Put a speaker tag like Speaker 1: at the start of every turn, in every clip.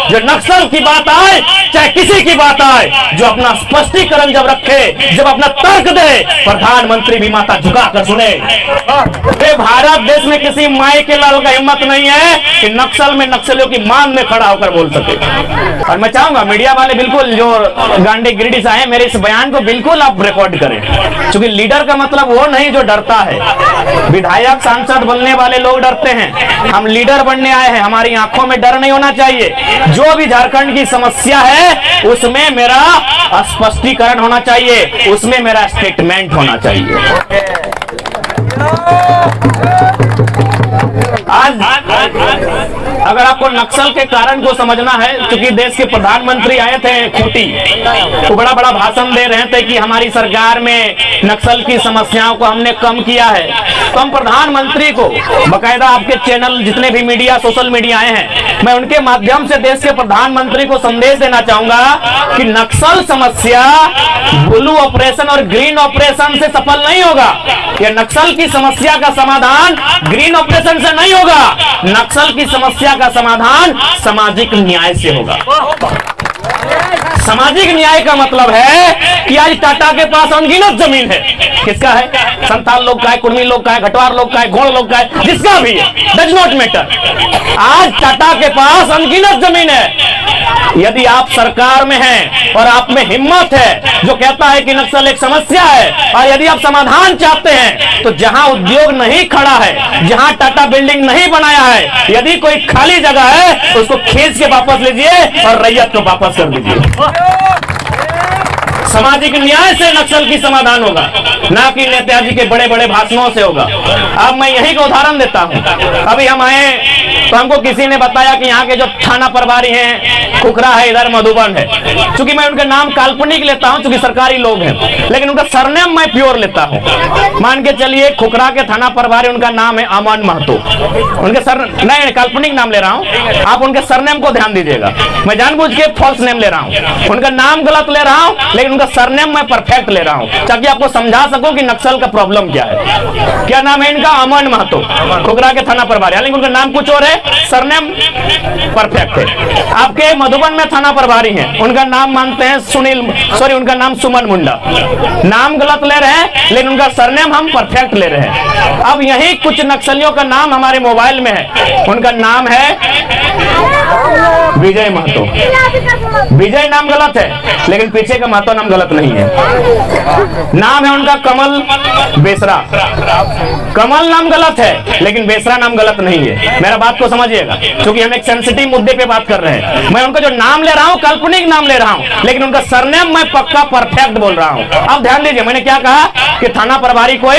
Speaker 1: जो नक्सल की बात आए चाहे किसी की बात आए, जो अपना स्पष्टीकरण जब रखे, जब अपना तर्क दे, प्रधानमंत्री भी माथा झुकाकर सुने। भारत देश में किसी माई के लाल का हिम्मत नहीं है कि नक्सल में नक्सलियों की मान में खड़ा होकर बोल सके। और मैं चाहूंगा मीडिया वाले बिल्कुल जो गांडी गिरिडीह से आए, मेरे इस बयान को बिल्कुल आप रिकॉर्ड करें, क्योंकि लीडर का मतलब वो नहीं जो डरता है। विधायक सांसद बनने वाले लोग डरते हैं, हम लीडर बनने आए हैं, हमारी आंखों में डर नहीं होना चाहिए। जो भी झारखंड की समस्या है उसमें मेरा स्पष्टीकरण होना चाहिए, उसमें मेरा स्टेटमेंट होना चाहिए। आज अगर आपको नक्सल के कारण को समझना है, क्योंकि देश के प्रधानमंत्री आए थे खूंटी, तो बड़ा बड़ा भाषण दे रहे थे कि हमारी सरकार में नक्सल की समस्याओं को हमने कम किया है। तो हम प्रधानमंत्री को बकायदा, आपके चैनल जितने भी मीडिया सोशल मीडिया आए हैं, मैं उनके माध्यम से देश के प्रधानमंत्री को संदेश देना चाहूंगा कि नक्सल समस्या ब्लू ऑपरेशन और ग्रीन ऑपरेशन से सफल नहीं होगा। यह नक्सल की समस्या का समाधान ग्रीन ऑपरेशन से नहीं होगा, नक्सल की समस्या का समाधान सामाजिक न्याय से होगा। सामाजिक न्याय का मतलब है कि आज टाटा के पास अनगिनत जमीन है। किसका है? संथाल लोग का है, कुर्मी लोग का है, घटवार लोग का है, गोंड लोग का है, जिसका भी है, डज नॉट मैटर। आज टाटा के पास अनगिनत जमीन है। यदि आप सरकार में हैं और आप में हिम्मत है जो कहता है कि नक्सल एक समस्या है, और यदि आप समाधान चाहते हैं, तो जहां उद्योग नहीं खड़ा है, जहां टाटा बिल्डिंग नहीं बनाया है, यदि कोई खाली जगह है उसको खींच के वापस लीजिए और रैयत को वापस कर दीजिए। सामाजिक न्याय से नक्सल की समाधान होगा, ना कि नेताजी के बड़े बड़े भाषणों से होगा। अब मैं यही का उदाहरण देता हूं। अभी हम आए तो हमको किसी ने बताया कि यहाँ के जो थाना प्रभारी हैं खुखरा है, इधर मधुबन है। चूंकि मैं उनका नाम काल्पनिक लेता हूं, चूंकि सरकारी लोग हैं, लेकिन उनका सरनेम मैं प्योर लेता हूं। मान के चलिए खुखरा के थाना प्रभारी, उनका नाम है अमन महतो। उनके नहीं, काल्पनिक नाम ले रहा हूं, आप उनके सरनेम को ध्यान दीजिएगा। मैं जानबूझ के फॉल्स नेम ले रहा हूं, उनका नाम गलत ले रहा हूं, लेकिन उनका सरनेम मैं परफेक्ट ले रहा हूं, ताकि आपको समझा सकूं कि नक्सल का प्रॉब्लम क्या है। क्या नाम है इनका? अमन महतो, खुखरा के थाना प्रभारी, लेकिन उनका नाम कुछ और है, सरनेम परफेक्ट है। आपके मधुबन में थाना प्रभारी हैं, उनका नाम मानते हैं उनका नाम सुमन मुंडा। नाम गलत ले रहे हैं, लेकिन उनका सरनेम हम परफेक्ट ले रहे हैं। अब यही कुछ नक्सलियों का नाम हमारे मोबाइल में है, उनका नाम है विजय महतो। विजय नाम गलत है, लेकिन पीछे का महतो नाम गलत नहीं है। नाम है उनका कमल बेसरा। कमल नाम गलत है, लेकिन बेसरा नाम गलत नहीं है। मेरा बात को समझिएगा, क्योंकि हम एक सेंसिटिव मुद्दे पे बात कर रहे हैं। मैं उनका जो नाम ले रहा हूं काल्पनिक नाम ले रहा हूं, लेकिन उनका सरनेम मैं पक्का परफेक्ट बोल रहा हूं। अब ध्यान दीजिए, मैंने क्या कहा कि थाना प्रभारी कोई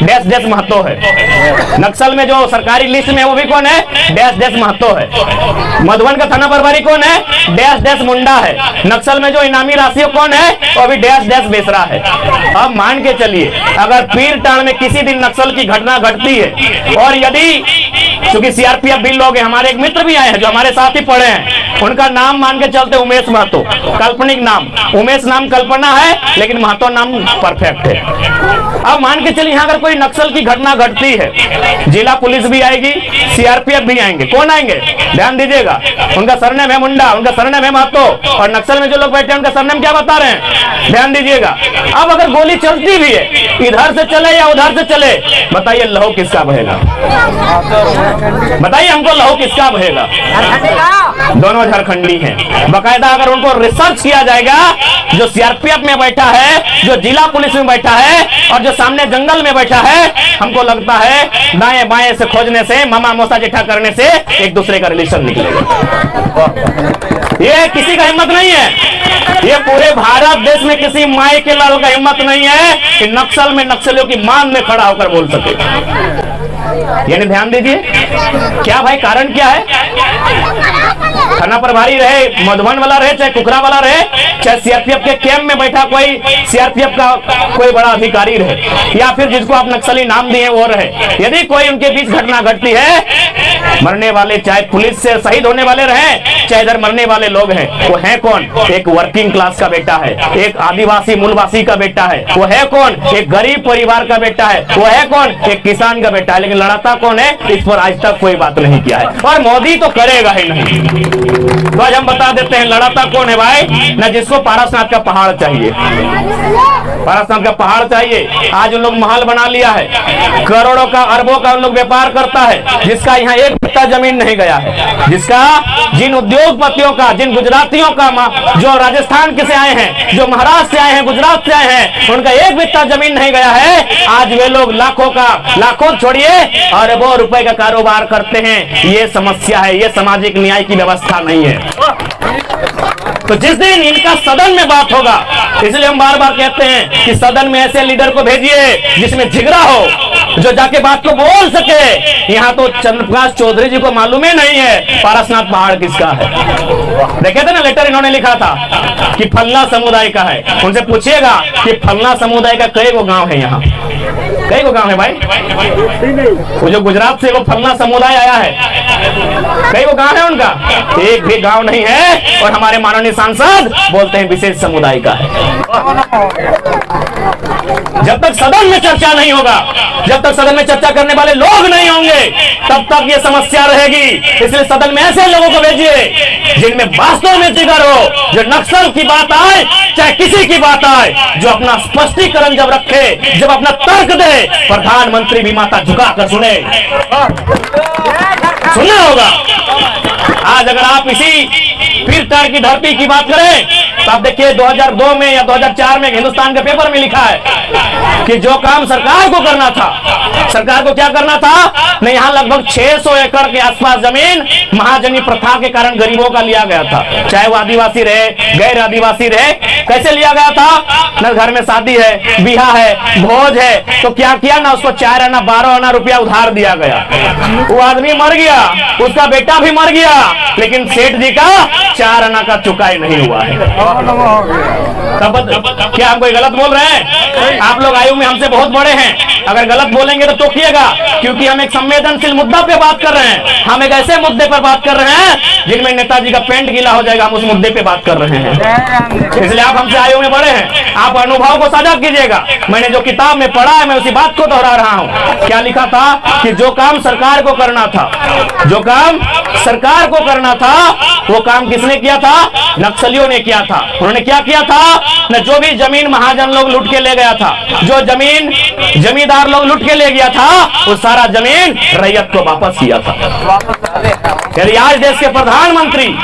Speaker 1: डैश डैश महतो है। नक्सल में जो सरकारी लिस्ट में है वो भी कौन है? डैश डैश महतो है। मधुबन का थाना प्रभारी कौन है? डैश डैश मुंडा है। नक्सल में जो इनामी राशि कौन है? वो भी डैश डैश बेसरा है। अब मान के चलिए, अगर पीरटांड में किसी दिन नक्सल की घटना घटती है, और यदि क्योंकि सीआरपीएफ भी लोग हैं, हमारे एक मित्र भी आए हैं जो हमारे साथ ही पढ़े हैं, उनका नाम मान के चलते उमेश महतो, काल्पनिक नाम। उमेश नाम कल्पना है, लेकिन महतो नाम परफेक्ट है। अब मान के चलिए यहाँ अगर कोई नक्सल की घटना घटती है, जिला पुलिस भी आएगी, सीआरपीएफ भी आएंगे। कौन आएंगे? ध्यान दीजिएगा, उनका सरनेम है मुंडा, उनका सरनेम है महतो, और नक्सल में जो लोग बैठे हैं उनका सरनेम क्या बता रहे हैं? ध्यान दीजिएगा। अब अगर गोली चलती भी है, इधर से चले या उधर से चले, बताइए लहू किसका बहेगा? बताइए हमको, लहू किसका बहेगा? दोनों झारखंडी हैं। बकायदा अगर उनको रिसर्च किया जाएगा, जो सीआरपीएफ में बैठा है, जो जिला पुलिस में बैठा है, और जो सामने जंगल में बैठा है, हमको लगता है दाएं बाएं से खोजने से, मामा मौसा जेठा करने से एक दूसरे का रिलेशन निकलेगा। ये किसी का हिम्मत नहीं है। ये पूरे भारत देश में किसी माई के लाल का हिम्मत नहीं है कि नक्सल में नक्सलियों की मान में खड़ा होकर बोल सके। यानी ध्यान दीजिए, क्या भाई कारण क्या है? थाना प्रभारी रहे, मधुबन वाला रहे, चाहे खुखरा वाला रहे, चाहे सीआरपीएफ के कैंप में बैठा कोई सीआरपीएफ का कोई बड़ा अधिकारी रहे, या फिर जिसको आप नक्सली नाम दिए वो रहे, यदि कोई उनके बीच घटना घटती है, मरने वाले चाहे पुलिस से शहीद होने वाले रहे, चाहे इधर मरने वाले लोग हैं, वो है कौन? एक वर्किंग क्लास का बेटा है, एक आदिवासी मूलवासी का बेटा है, वो है कौन? एक गरीब परिवार का बेटा है, वो है कौन? एक किसान का बेटा है। लेकिन लड़ाता कौन है? इस पर आज तक कोई बात नहीं किया है, और मोदी तो करेगा ही नहीं। तो आज हम बता देते हैं लड़ाता कौन है भाई। ना जिसको पारसनाथ का पहाड़ चाहिए, पारसनाथ का पहाड़ चाहिए, आज उन लोग महल बना लिया है, करोड़ों का अरबों का उन लोग व्यापार करता है, जिसका यहाँ एक बित्ता जमीन नहीं गया है, जिसका जिन उद्योगपतियों का, जिन गुजरातियों का, जो राजस्थान के से आए हैं, जो महाराष्ट्र से आए हैं, गुजरात से आए हैं, उनका एक बित्ता जमीन नहीं गया है। आज वे लोग लाखों का, लाखों छोड़िए अरबों रुपए का कारोबार करते हैं। ये समस्या है, ये सामाजिक न्याय की व्यवस्था नहीं है। तो जिस दिन इनका सदन में बात होगा, इसलिए हम बार बार कहते हैं कि सदन में ऐसे लीडर को भेजिए जिसमें जिगरा हो, जो जाके बात को बोल सके। यहाँ तो चंद्रप्रकाश चौधरी जी को मालूम ही नहीं है पारसनाथ पहाड़ किसका है। देखे थे ना लेटर इन्होंने लिखा था कि फलना समुदाय का है। उनसे पूछिएगा कि फलना समुदाय का कई गो गांव है, यहाँ कई गो गांव है भाई? वो जो गुजरात से वो फलना समुदाय आया है, कई गो गांव है उनका? एक भी गांव नहीं है। और हमारे माननीय सांसद बोलते हैं विशेष समुदाय का है। जब तक सदन में चर्चा नहीं होगा, जब तक सदन में चर्चा करने वाले लोग नहीं होंगे, तब तक ये समस्या रहेगी। इसलिए सदन में ऐसे लोगों को भेजिए जिनमें वास्तव में जिगर हो, जो नक्सल की बात आए चाहे किसी की बात आए, जो अपना स्पष्टीकरण जब रखे, जब अपना तर्क दे, प्रधानमंत्री भी माथा झुकाकर सुने। सुनना होगा। आज अगर आप इसी फिर टार की धरती की बात करें तो आप देखिए 2002 में या 2004 में हिंदुस्तान के पेपर में लिखा है कि जो काम सरकार को करना था, सरकार को क्या करना था न, यहाँ लगभग 600 एकड़ के आसपास जमीन महाजनी प्रथा के कारण गरीबों का लिया गया था, चाहे वो आदिवासी रहे, गैर आदिवासी रहे। कैसे लिया गया था? न घर में शादी है, बिहा है, भोज है, तो क्या किया ना, उसको 4 आना 12 आना रुपया उधार दिया गया। वो आदमी मर गया, उसका बेटा भी मर गया, लेकिन सेठ जी का 4 आना का चुकाई नहीं हुआ है। क्या हम कोई गलत बोल रहे हैं? आप लोग आयु में हमसे बहुत बड़े हैं, अगर गलत बोलेंगे तो टोकिएगा, क्योंकि हम एक संवेदनशील मुद्दा पे बात कर रहे हैं। हम एक ऐसे मुद्दे पर बात कर रहे हैं जिनमें नेताजी का पेंट गीला हो जाएगा, हम उस मुद्दे पे बात कर रहे हैं। इसलिए आप हमसे आयु में बड़े हैं, आप अनुभव को साझा कीजिएगा। मैंने जो किताब में पढ़ा है मैं उसी बात को दोहरा रहा हूँ। क्या लिखा था कि जो काम सरकार को करना था, जो काम सरकार को करना था, वो काम किसने किया था? नक्सलियों ने किया था। उन्होंने क्या किया था न, जो भी जमीन महाजन लोग लूट के ले गया था, जो जमीन जमींदार लोग लूट के ले गया था, वो सारा जमीन रैयत को वापस किया था। यदि आज देश के प्रधानमंत्री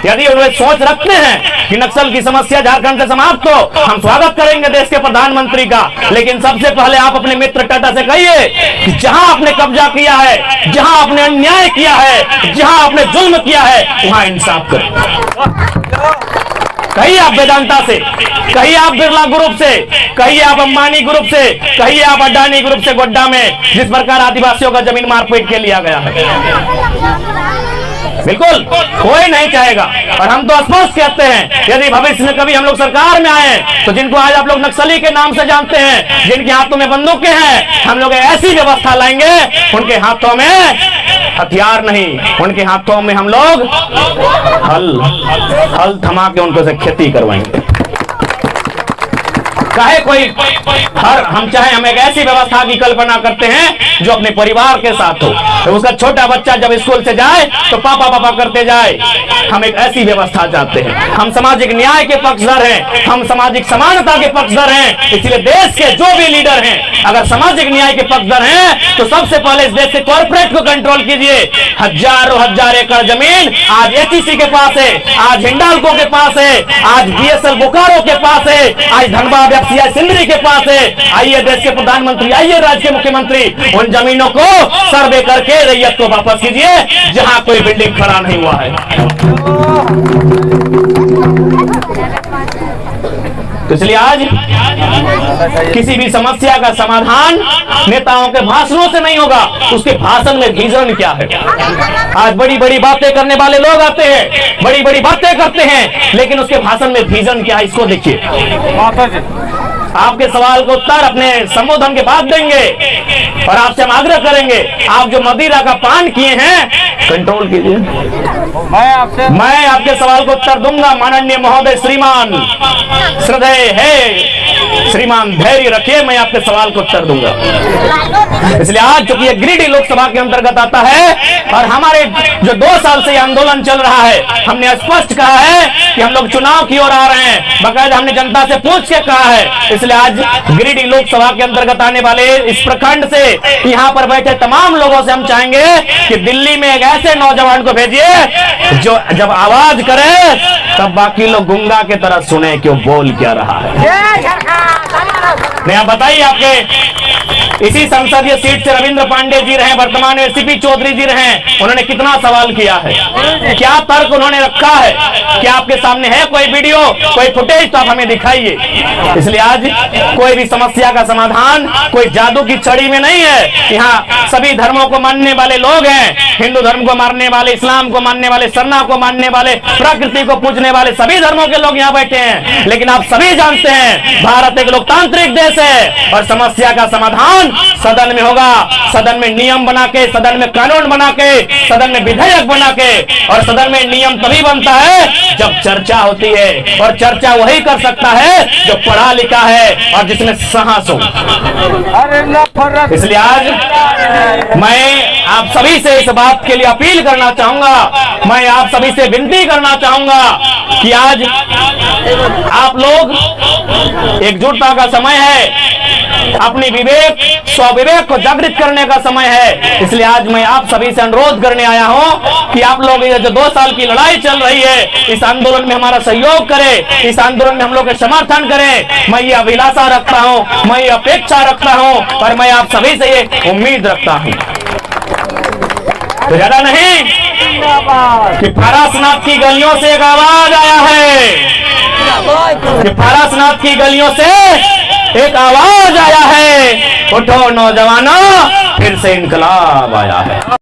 Speaker 1: यदि वे सोच रखते हैं कि नक्सल की समस्या झारखंड से समाप्त हो, हम स्वागत करेंगे देश के प्रधानमंत्री का। लेकिन सबसे पहले आप अपने मित्र टाटा से कहिए कि जहां आपने कब्जा किया है, जहां आपने अन्याय किया है, जहां आपने जुल्म किया है, वहां इंसाफ करें। कहिए आप वेदांता से, कहिए आप बिरला ग्रुप से, कहिए आप अंबानी ग्रुप से, कहिए आप अडानी ग्रुप से गोड्डा में जिस प्रकार आदिवासियों का जमीन मारपीट के लिया गया है। बिल्कुल कोई नहीं चाहेगा। और हम तो स्पष्ट कहते हैं यदि भविष्य में कभी हम लोग सरकार में आए तो जिनको आज आप लोग नक्सली के नाम से जानते हैं, जिनके हाथों में बंदूकें हैं, हम लोग ऐसी व्यवस्था लाएंगे उनके हाथों में हथियार नहीं, उनके हाथों में हम लोग हल थमा के उनको से खेती करवाएंगे। चाहे कोई हम चाहे हम एक ऐसी व्यवस्था की कल्पना करते हैं जो अपने परिवार के साथ हो, तो उसका छोटा बच्चा जब स्कूल से जाए तो पापा पापा करते जाए। हम एक ऐसी व्यवस्था चाहते हैं। हम सामाजिक न्याय के पक्षधर हैं, हम सामाजिक समानता के पक्षधर हैं। इसलिए देश के जो भी लीडर हैं अगर सामाजिक न्याय के पक्षधर हैं तो सबसे पहले इस देश से कॉर्पोरेट को कंट्रोल कीजिए। हजारों हजार एकड़ जमीन आज एचईसी के पास है, आज हिंडाल्को के पास है, आज बीएसएल बोकारो के पास है, आज धनबाद एफसीआई सिंदरी के पास है। आइए देश के प्रधानमंत्री, आइए राज्य के मुख्यमंत्री, उन जमीनों को सर्वे करके रैयत को वापस कीजिए जहां कोई बिल्डिंग खड़ा नहीं हुआ है। तो इसलिए आज किसी भी समस्या का समाधान नेताओं के भाषणों से नहीं होगा, उसके भाषण में विजन क्या है। आज बड़ी बड़ी बातें करने वाले लोग आते हैं, बड़ी बड़ी बातें करते हैं, लेकिन उसके भाषण में विजन क्या है इसको देखिए। आपके सवाल को उत्तर अपने संबोधन के बाद देंगे और आपसे हम आग्रह करेंगे, आप जो मदिरा का पान किए हैं कंट्रोल कीजिए। मैं आपके सवाल को उत्तर दूंगा माननीय महोदय श्रीमान, श्रद्धेय है श्रीमान, धैर्य रखिए, मैं आपके सवाल को उत्तर दूंगा। इसलिए आज चूंकि ये गिरिडीह लोकसभा के अंतर्गत आता है और हमारे जो 2 साल से ये आंदोलन चल रहा है, हमने स्पष्ट कहा है कि हम लोग चुनाव की ओर आ रहे हैं, बकायदा हमने जनता से पूछ के कहा है। इसलिए आज गिरिडीह लोकसभा के अंतर्गत आने वाले इस प्रखंड से यहाँ पर बैठे तमाम लोगों से हम चाहेंगे कि दिल्ली में एक ऐसे नौजवान को भेजिए जो जब आवाज करे तब बाकी लोग गुंगा के तरह सुने कि वो बोल क्या रहा है। नहीं, बताइए, आपके इसी संसदीय सीट से रविंद्र पांडे जी रहे, वर्तमान में सीपी चौधरी जी रहे, उन्होंने कितना सवाल किया है, क्या तर्क उन्होंने रखा है, क्या आपके सामने है कोई वीडियो, कोई फुटेज, तो आप हमें दिखाइए। इसलिए आज कोई भी समस्या का समाधान कोई जादू की छड़ी में नहीं है। यहाँ सभी धर्मों को मानने वाले लोग हैं, हिंदू धर्म को मानने वाले, इस्लाम को मानने वाले, सरना को मानने वाले, प्रकृति को पूजने वाले सभी धर्मों के लोग यहाँ बैठे हैं। लेकिन आप सभी जानते हैं भारत एक लोकतांत्रिक देश है और समस्या का समाधान सदन में होगा। सदन में नियम बना के, सदन में कानून बना के, सदन में विधेयक बना के, और सदन में नियम तभी बनता है जब चर्चा होती है, और चर्चा वही कर सकता है जो पढ़ा लिखा है और जिसमें साहस हो। इसलिए आज मैं आप सभी से इस बात के लिए अपील करना चाहूंगा, मैं आप सभी से विनती करना चाहूंगा कि आज आप लोग एकजुटता का समय है, अपनी विवेक स्वविवेक को जागृत करने का समय है। इसलिए आज मैं आप सभी से अनुरोध करने आया हूं कि आप लोग ये जो 2 साल की लड़ाई चल रही है, इस आंदोलन में हमारा सहयोग करें, इस आंदोलन में हम लोग का समर्थन करें। मैं ये अभिलाषा रखता हूं, मैं ये अपेक्षा रखता हूं और मैं आप सभी से ये उम्मीद रखता हूं। तो ज्यादा नहीं कि पारसनाथ की गलियों से एक आवाज आया है, कि पारसनाथ की गलियों से एक आवाज आया है, उठो नौजवानों, फिर से इनकलाब आया है।